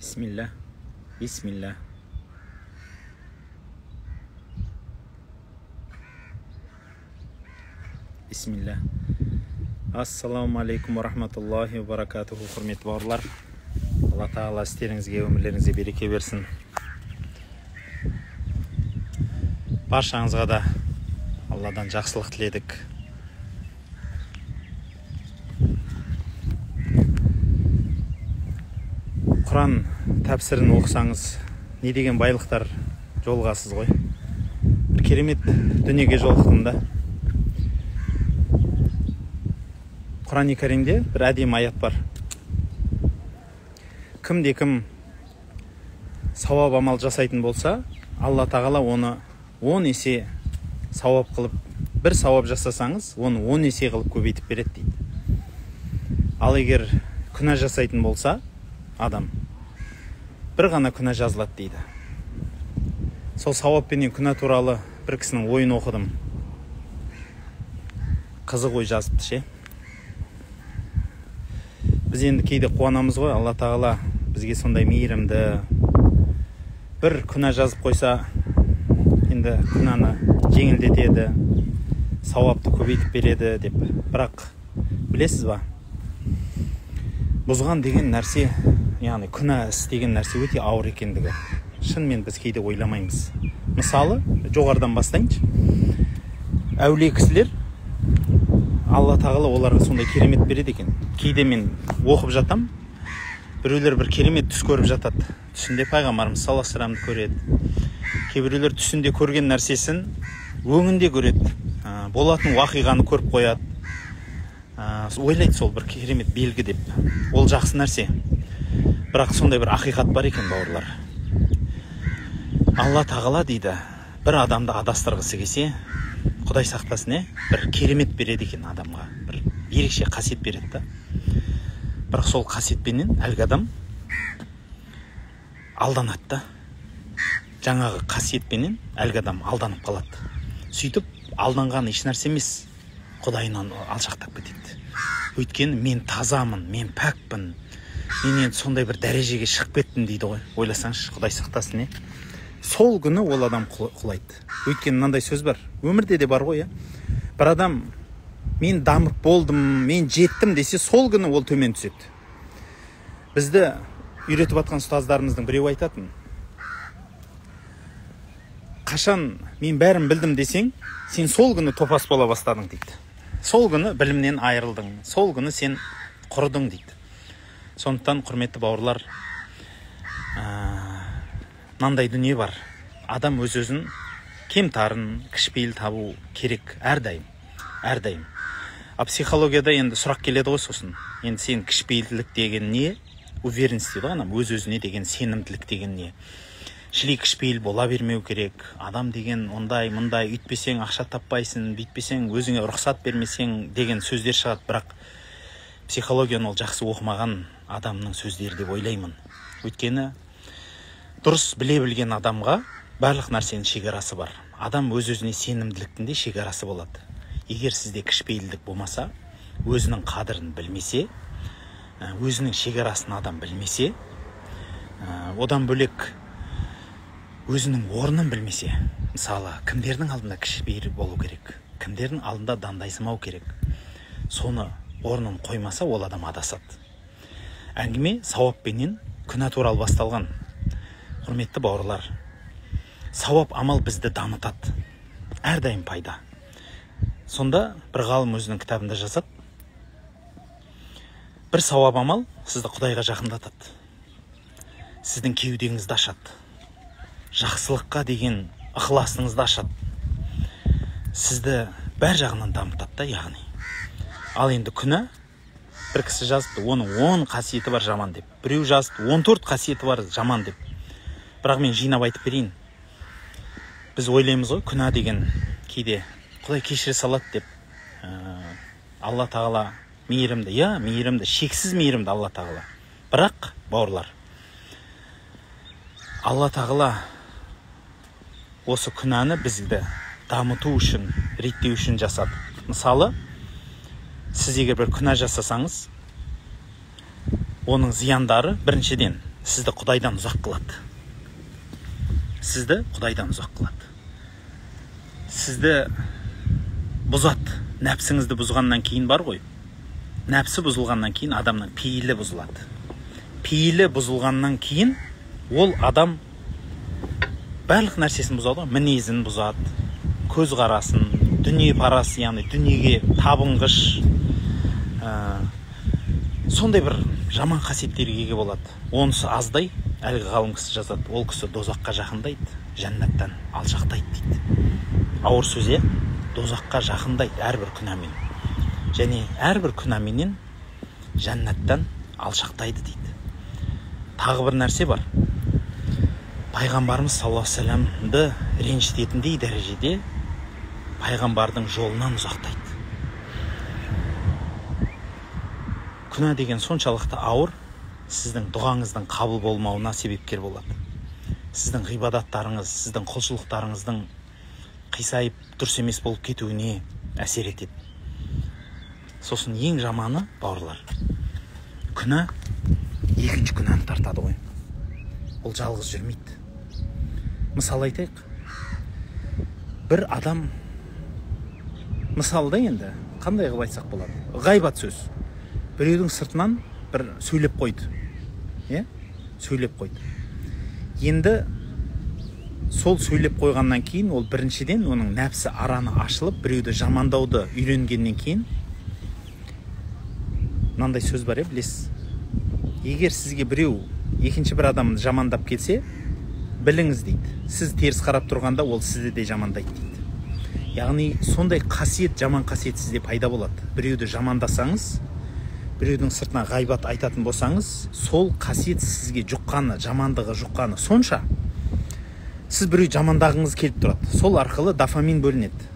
Bismillah. Bismillah. Bismillah. Ассаламу алейкум ва рахматуллахи ва баракатуху. Құрметті бауырлар, Алла тағала істеріңізге, өмірлеріңізге береке берсін. Баршаңызға да Алладан жақсылық тіледік. Құран тәпсірін оқысаңыз, не деген байлықтар жолғасыз ғой. Бір керемет дүниеге жолықтым да. Құран-ы Кәрімде бір әдемі аят бар. Кім сауап амал жасайтын болса, Алла тағала оны 10 есе сауап қылып, бір сауап жасасаңыз, оны 10 есе қылып көбейтіп береді дейді. Ал егер күнә жасайтын болса, адам бір ғана күнә жазылады дейді. Сол сауаппенен күнә туралы бір кісінің ойын оқыдым. Қызық ой жазыпты ше. Біз енді кейде қуанамыз ғой, Алла тағала бізге сондай мейірімді. Бір күнә жазып қойса, енді күнәні жеңілдетеді, сауапты көбейтіп береді деп. Бірақ білесіз ба? Бұзған деген нәрсе, яғни күнә іс деген нәрсе өте ауыр екендігі. Шынымен біз кейде ойламаймыз. Мысалы, жоғарыдан бастайыншы. Әулие кісілер, Алла тағала оларға сондай керемет береді екен. Кейде мен оқып жатам, біреулер бір керемет түс көріп жатады. Түсінде пайғамбарымыз саллаллаху алейхи вассаламды көреді. Кейбіреулер түсінде көрген нәрсесін өңінде көреді. Болатын уақиғаны көріп қояды. Ойлайды сол бір керемет белгі деп. Ол жақсы нәрсе. Бірақ сондай бір ақиқат бар екен, бауырлар. Алла тағала дейді, бір адамды адастырғысы келсе, Құдай сақтасын, бір керемет береді екен адамға. Бір ерекше қасиет береді да. Бірақ сол қасиетпенен әлгі адам алданады да. Жаңағы қасиетпенен әлгі адам алданып қалады. Сөйтіп, алданған еш нәрсе емес, Құдайынан алшақтап кетеді. Өйткені мен тазамын, мен пәкпін, мен енді сондай бір дәрежеге шығып кеттім дейді ғой. Ойласаңшы, Құдай сақтасын, Сол күні ол адам құлайды. Өйткені мынандай сөз бар. Өмірде де бар ғой, Бір адам мен дамып болдым, мен жеттім десе, сол күні ол төмен түседі. Бізді үйретіп атқан ұстаздарымыздың біреу айтатын. Қашан мен бәрін білдім десең, сен сол күні топас бола бастадың дейді. Сол күні білімнен айырылдың, сол күні сен құрыдың дейді. Сондықтан, құрметті бауырлар, мынандай дүние бар. Адам өз-өзін кемтарын, кішіпейіл табу керек әрдайым. Психологияда енді сұрақ келеді ғой сосын. Енді сен кішіпейілділік деген не? Уверенность дейді ғой, өз-өзіне деген сенімділік деген не? Шілей кішіпейіл бола бермеу керек. Адам деген ондай, мұндай, үйтпесең ақша таппайсың, бүйтпесең өзіңе рұқсат бермесең деген сөздер шығады. Бірақ психологияны ол жақсы оқымаған адамның сөздері деп ойлаймын. Өйткені дұрыс біле білген адамға барлық нәрсенің шекарасы бар. Адам өз-өзіне сенімділіктің де шекарасы болады. Егер сізде кішіпейілдік болмаса, өзінің қадірін білмесе, өзінің шекарасын адам білмесе, одан бөлек өзінің орнын білмесе, мысалы, кімдердің алдында кішіпейіл болу керек, кімдердің алдында дандайсымау керек, соны орнын қоймаса, ол адам адасады. Әңгіме сауаппенен күнә туралы басталған. Құрметті бауырлар, сауап амал бізді дамытады. Әрдайым пайда. Сонда бір ғалым өзінің кітабында жазады. Бір сауап амал сізді Құдайға жақындатады. Сіздің кеудеңізді ашады. Жақсылыққа деген ықыласыңызды ашады. Сізді бәр жағынан дамытады да, яғни. Ал енді күнә, бір кісі жазды, оның 10 қасиеті бар жаман деп. Біреу жазды, 14 қасиеті бар жаман деп. Бірақ мен жинап айтып берейін. Біз ойлаймыз ғой, күнә деген кейде Құдай кешіре салады деп. Алла тағала мейірімді, мейірімді, шексіз мейірімді Алла тағала. Бірақ, бауырлар, Алла тағала осы күнәні бізді дамыту үшін, реттеу үшін жасады. Мысалы, сіз егер бір күнә жасасаңыз, оның зияндары біріншіден сізді Құдайдан ұзақ қылады. Сізді Құдайдан ұзақ қылады. Сізді бұзады. Нәпсіңізді бұзғаннан кейін бар ғой. Нәпсі бұзылғаннан кейін адамның пейілі бұзылады. Пейілі бұзылғаннан кейін ол адам барлық нәрсесін бұзады, мінезін бұзады, көзқарасын, дүние парасы, яғни дүниеге табынғыш, сондай бір жаман қасиеттерге ие болады. Онысы аздай, әлгі ғалым кісі жазады, ол кісі дозаққа жақындайды, жәннаттан алшақтайды дейді. Ауыр сөз, дозаққа жақындайды әрбір күнәмен. Және әрбір күнәменен жәннаттан алшақтайды дейді. Тағы бір нәрсе бар. Пайғамбарымыз саллаллаху алейхи вассаламды ренжітетіндей дәрежеде пайғамбардың жолынан ұзақтайды. Күнә деген соншалықты ауыр, сіздің дұғаңыздың қабыл болмауына себепкер болады. Сіздің ғибадаттарыңыз, сіздің құлшылықтарыңыздың қисайып дұрыс емес болып кетуіне әсер етеді. Сосын ең жаманы, бауырлар, күнә екінші күнәні тартады ғой. Ол жалғыз жүрмейді. Мысал айтайық. Бір адам, мысалда енді, қандай қылып айтсақ болады? Ғайбат сөз. Біреудің сыртынан бір сөйлеп қойды. Сөйлеп қойды. Енді сол сөйлеп қойғаннан кейін, ол біріншіден оның нәпсі араны ашылып, біреуді жамандауды үйренгеннен кейін, мынандай сөз бар, білесіз. Егер сізге біреу екінші бір адамды жамандап келсе, біліңіз дейді. Сіз теріс қарап тұрғанда, ол сізді де жамандайды дейді. Яғни сондай қасиет, жаман қасиет сізде пайда болады. Біреуді жамандасаңыз, біреудің сыртына ғайбат айтатын болсаңыз, сол қасиет сізге жұққаны, жамандығы жұққаны сонша, сіз біреу жамандағыңыз келіп тұрады. Сол арқылы дофамин бөлінеді.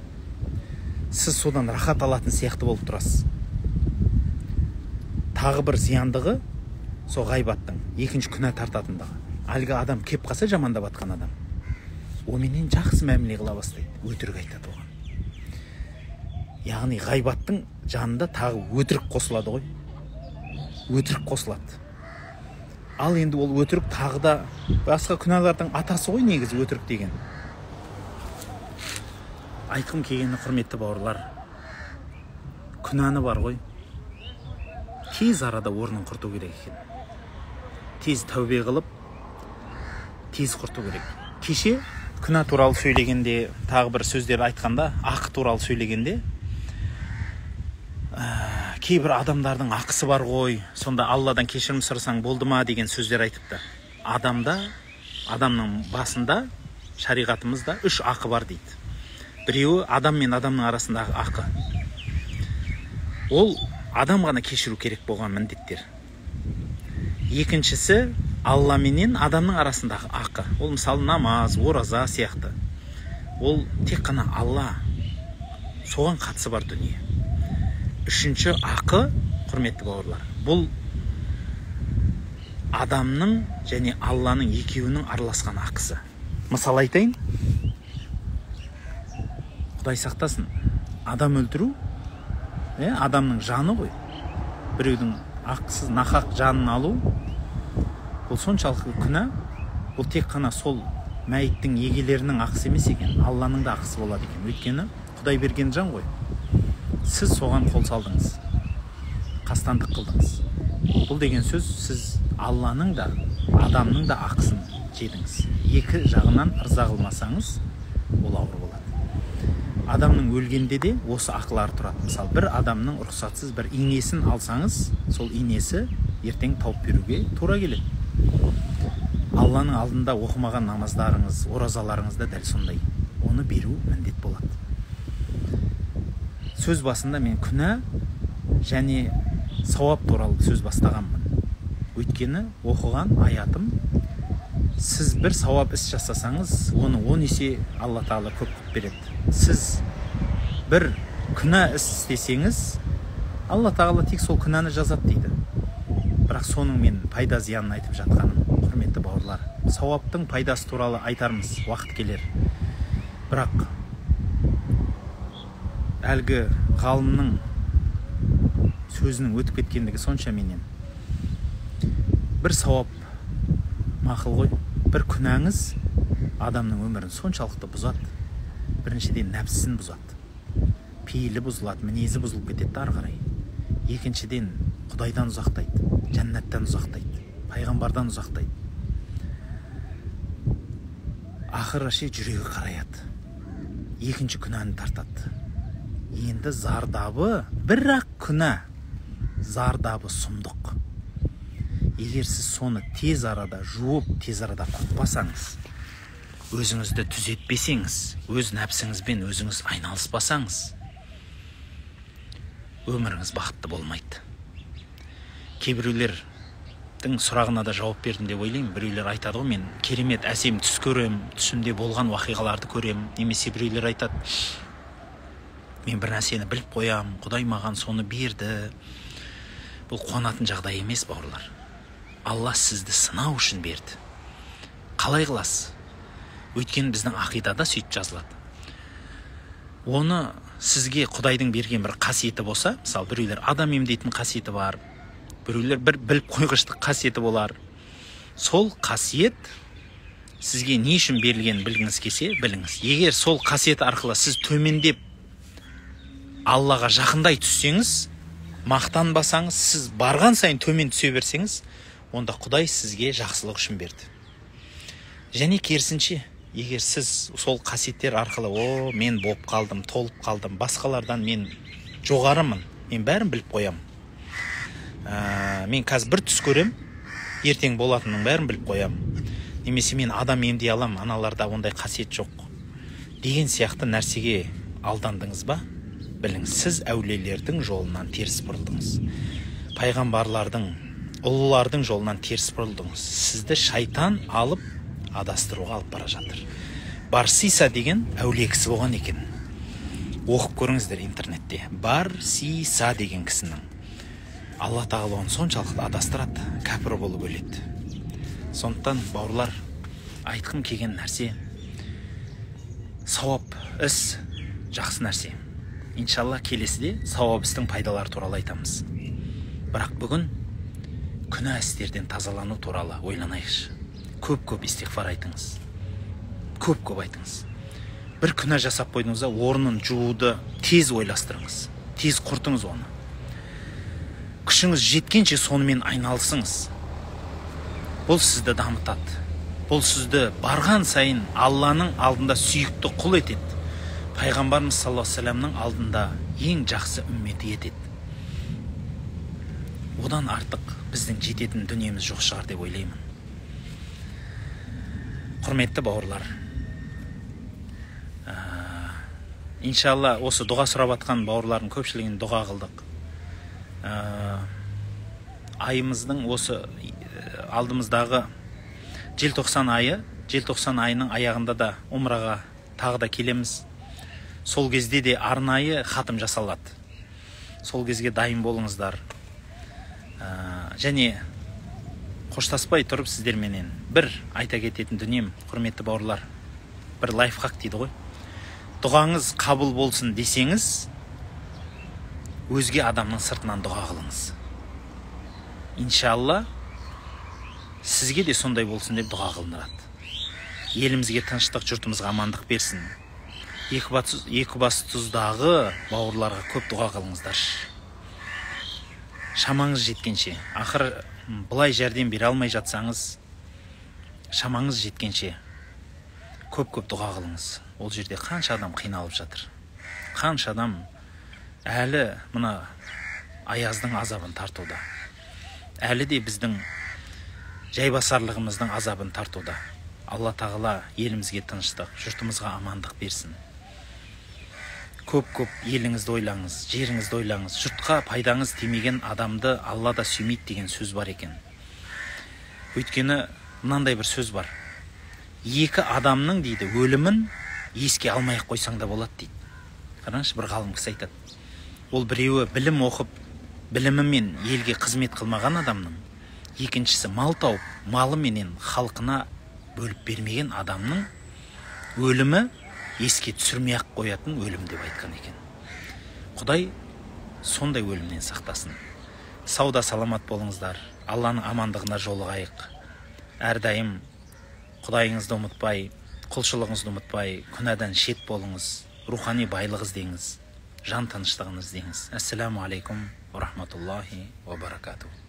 Сіз содан рахат алатын сияқты болып тұрасыз. Тағы бір зияндығы сол ғайбаттың, екінші күнә тартатындығы. Әлгі адам кеп қалса, жамандап атқан адам, оменен жақсы мәміле қыла бастайды, өтірік айтады оған. Яғни ғайбаттың жанында тағы өтірік қосылады ғой. Өтірік қосылады. Ал енді ол өтірік тағы да басқа күнәлардың атасы ғой, негізі өтірік деген. Айтқым келгені, құрметті бауырлар, күнәні бар ғой, тез арада орнын құрту керек екен. Тез тәубе қылып, тез құрту керек. Кеше күнә туралы сөйлегенде, тағы бір сөздер айтқанда, ақ туралы сөйлегенде, кейбір адамдардың ақысы бар ғой, сонда Алладан кешірім сұрасаң болды ма деген сөздер айтыпты. Адамның басында, шариғатымызда 3 ақы бар дейді. Біреуі адам мен адамның арасындағы ақы. Ол адам ғана кешіру керек болған міндеттер. Екіншісі Алла менен адамның арасындағы ақы. Ол мысалы намаз, ораза сияқты. Ол тек қана Алла, соған қатысы бар дүние. Үшінші ақы, құрметті бауырлар, бұл адамның және Алланың екеуінің араласқан ақысы. Мысал айтайын, Құдай сақтасын, адам өлтіру, адамның жаны ғой. Біреудің ақысыз нақақ жанын алу, бұл соншалықты күнә. Бұл тек қана сол мәйіттің егелерінің ақысы емес екен, Алланың да ақысы болады екен. Өйткені Құдай берген жан ғой. Сіз соған қол салдыңыз, қастандық қылдыңыз. Бұл деген сөз, сіз Алланың да, адамның да ақысын жедіңіз. Екі жағынан ырза қылмасаңыз, ол ауыр болады. Адамның өлгенде де осы ақылар тұрады. Мысалы, бір адамның рұқсатсыз бір инесін алсаңыз, сол инесі ертең тауып беруге тура келеді. Алланың алдында оқымаған намаздарыңыз, оразаларыңыз да дәл сондай. Оны беру міндет болады. Сөз басында мен күнә және сауап туралы сөз бастағанмын. Өйткені оқыған аятым, сіз бір сауап іс жасасаңыз, оны 10 есе Алла Тағала көп қылып береді. Сіз бір күнә іс істесеңіз, Алла Тағала тек сол күнәні жазады дейді. Бірақ соның мен пайда зиянын айтып жатқаным, құрметті бауырлар, сауаптың пайдасы туралы айтармыз, уақыт келер. Бірақ әлгі ғалымның сөзінің өтіп кеткендігі сонша менен. Бір сауап мақұл ғой. Бір күнәңіз адамның өмірін соншалықты бұзады. Біріншіден нәпсісін бұзады, пейілі бұзылады, мінезі бұзылып кетеді ары қарай. Екіншіден Құдайдан ұзақтайды, жәннаттан ұзақтайды, пайғамбардан ұзақтайды. Ақыры жүрегі қараяды, екінші күнәні тартады. Енді зардабы, бірақ күнә зардабы сұмдық. Егер сіз соны тез арада жуып, тез арада қақпасаңыз, өзіңізді түзетпесеңіз, өз нәпсіңізбен өзіңіз айналыспасаңыз, өміріңіз бақытты болмайды. Кейбіреулердің сұрағына да жауап бердім деп ойлаймын. Біреулер айтады ғой, мен керемет әсем түс көрем, түсімде болған уақиғаларды көрем. Немесе біреулер айтады, мен бір нәрсені біліп қоям, Құдай маған соны берді. Бұл қуанатын жағдай емес, бауырлар. Алла сізді сынау үшін берді. Қалай қыласыз? Өйткені біздің ақидада сөйтіп жазылады. Оны сізге Құдайдың берген бір қасиеті болса, мысалы біреулер адам емдейтін қасиеті бар, біреулер бір біліп қойғыштық қасиеті болар. Сол қасиет сізге не үшін берілгенін білгіңіз келсе, біліңіз. Егер сол қасиет арқылы сіз төмендеп Аллаға жақындай түссеңіз, мақтанбасаңыз, сіз барған сайын төмен түсе берсеңіз, онда Құдай сізге жақсылық үшін берді. Және керісінше, егер сіз сол қасиеттер арқылы, мен болып қалдым, толып қалдым, басқалардан мен жоғарымын, мен бәрін біліп қоям. Мен қазір бір түс көрем, ертең болатынның бәрін біліп қоям. Немесе мен адам емдей алам, аналарда ондай қасиет жоқ. Деген сияқты нәрсеге алдандыңыз ба? Біліңіз, сіз әулиелердің жолынан теріс бұрылдыңыз. Пайғамбарлардың, ұлылардың жолынан теріс бұрылдыңыз. Сізді шайтан алып, адастыруға алып бара жатыр. Барсиса деген әулие кісі болған екен. Оқып көріңіздер интернетте. Барсиса деген кісінің. Алла тағала оны соншалықты адастырады, кәпір болып өледі. Сондықтан, бауырлар, айтқым келген нәрсе, сауап іс жақсы нәрсе. Иншалла келесіде сауап істің пайдалары туралы айтамыз. Бірақ бүгін күнә істерден тазалану туралы ойланайықшы. Көп истиғфар айтыңыз. Көп айтыңыз. Бір күнә жасап қойдыңыз, орнын жууды тез ойластырыңыз. Тез құртыңыз оны. Күшіңіз жеткенше сонымен айналысыңыз. Бұл сізді дамытады. Бұл сізді барған сайын Алланың алдында сүйікті құл етеді. Пайғамбарымыз саллаллаху алейхи вассаламның алдында ең жақсы үмметі етеді. Одан артық біздің жететін дүниеміз жоқ шығар деп ойлаймын. Құрметті бауырлар, иншалла осы дұға сұрап атқан бауырлардың көпшілігін дұға қылдық. Айымыздың осы алдымыздағы желтоқсан айының аяғында да умраға тағы да келеміз. Сол кезде де арнайы хатым жасалады. Сол кезге дайын болыңыздар. Және қоштаспай тұрып сіздерменен бір айта кететін дүнием, құрметті бауырлар, бір лайфхак дейді ғой. Дұғаңыз қабыл болсын десеңіз, өзге адамның сыртынан дұға қылыңыз. Иншалла, сізге де сондай болсын деп дұға қылынады. Елімізге тыныштық, жұртымызға амандық берсін. Екібастұздағы бауырларға көп дұға қылыңыздар. Шамаңыз жеткенше, ақыр бұлай жәрдем бере алмай жатсаңыз, шамаңыз жеткенше көп дұға қылыңыз. Ол жерде қанша адам қиналып жатыр. Қанша адам әлі мына аяздың азабын тартуда. Әлі де біздің жайбасарлығымыздың азабын тартуда. Алла тағала елімізге тыныштық, жұртымызға амандық берсін. Көп еліңізді ойлаңыз, жеріңізді ойлаңыз. Жұртқа пайдаңыз тимеген адамды Алла да сүймейді деген сөз бар екен. Өйткені мынандай бір сөз бар. Екі адамның дейді өлімін еске алмай қойсаң да болады дейді. Қараңызшы, бір ғалым кісі айтады. Ол біреуі білім оқып, білімімен елге қызмет қылмаған адамның, екіншісі мал тауып, малыменен халқына бөліп бермеген адамның өлімі еске түсірмей-ақ қоятын өлім деп айтқан екен. Құдай сондай өлімнен сақтасын. Сауда саламат болыңыздар. Алланың амандығына жолығайық. әрдайым құдайыңызды ұмытпай, құлшылығыңызды ұмытпай, күнәдан шет болыңыз, рухани байлық іздеңіз, жан тыныштығын іздеңіз. Ассаламу алейкум ва рахматуллахи ва баракатух.